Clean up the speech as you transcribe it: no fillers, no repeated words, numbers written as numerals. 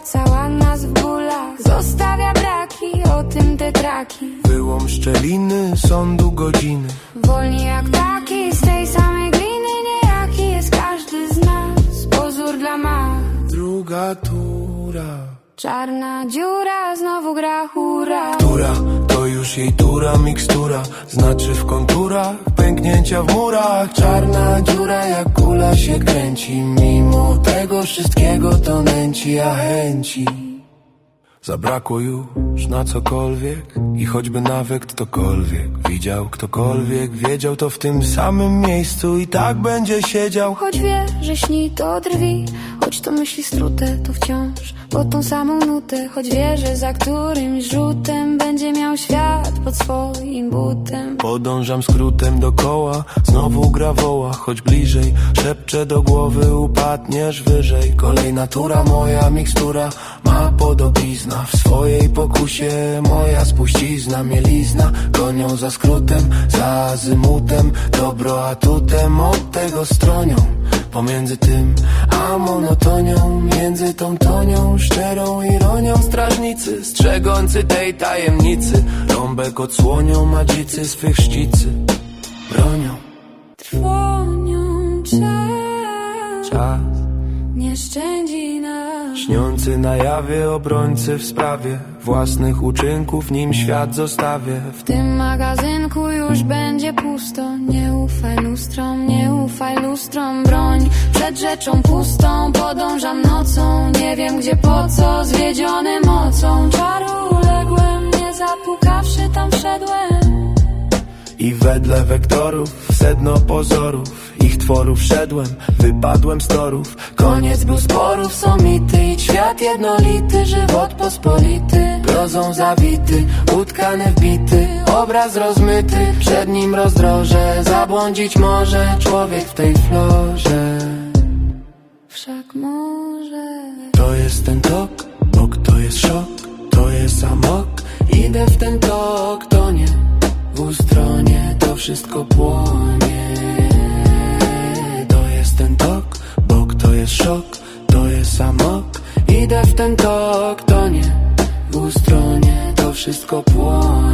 cała nas w bólach. Zostawia braki, o tym te traki. Wyłom szczeliny, sądu godziny. Wolni jak taki, z tej samej gliny. Niejaki jest każdy z nas, pozór dla mas. Druga tura. Czarna dziura znowu gra hura. Tura, to już jej tura, mikstura. Znaczy w konturach, pęknięcia w murach. Czarna dziura jak kula się kręci. Mimo tego wszystkiego to nęci, a chęci zabrakło już na cokolwiek. I choćby nawet ktokolwiek widział, ktokolwiek wiedział, to w tym samym miejscu i tak będzie siedział. Choć wie, że śni to drwi, choć to myśli strute, to wciąż pod tą samą nutę. Choć wie, że za którymś rzutem będzie miał świat pod swoim butem. Podążam skrótem dokoła, znowu gra woła. Choć bliżej, szepczę do głowy, upadniesz wyżej. Kolejna tura, moja mikstura ma podobizna. W swojej pokusie moja spuścizna, mielizna. Gonią za skrótem, za azymutem. Dobro atutem, od tego stronią. Pomiędzy tym a monotonią, między tą tonią, szczerą ironią. Strażnicy, strzegący tej tajemnicy. Rąbek odsłonią, a dzicy swych szcicy bronią. Trwonią Czas nie szczędzi nas. śniący na jawie, obrońcy w sprawie własnych uczynków, nim świat zostawię. W tym magazynku już będzie pusto. Nie ufaj lustrom, nie ufaj lustrom. Broń przed rzeczą pustą. Podążam nocą, nie wiem gdzie, po co. Zwiedziony mocą czaru uległem. Nie zapukawszy tam wszedłem. I wedle wektorów, w sedno pozorów ich tworów szedłem, wypadłem z torów. Koniec był sporów, są mity i świat jednolity, żywot pospolity, grozą zawity, utkany wbity, obraz rozmyty, przed nim rozdroże, zabłądzić może człowiek w tej florze. Wszak może To jest ten tok, bok to jest szok, to jest amok. Idę w ten tok, to nie w ustronie, to wszystko płonie. To jest ten tok, bok to jest szok, to jest amok. Idę w ten tok, to nie w ustronie, to wszystko płonie.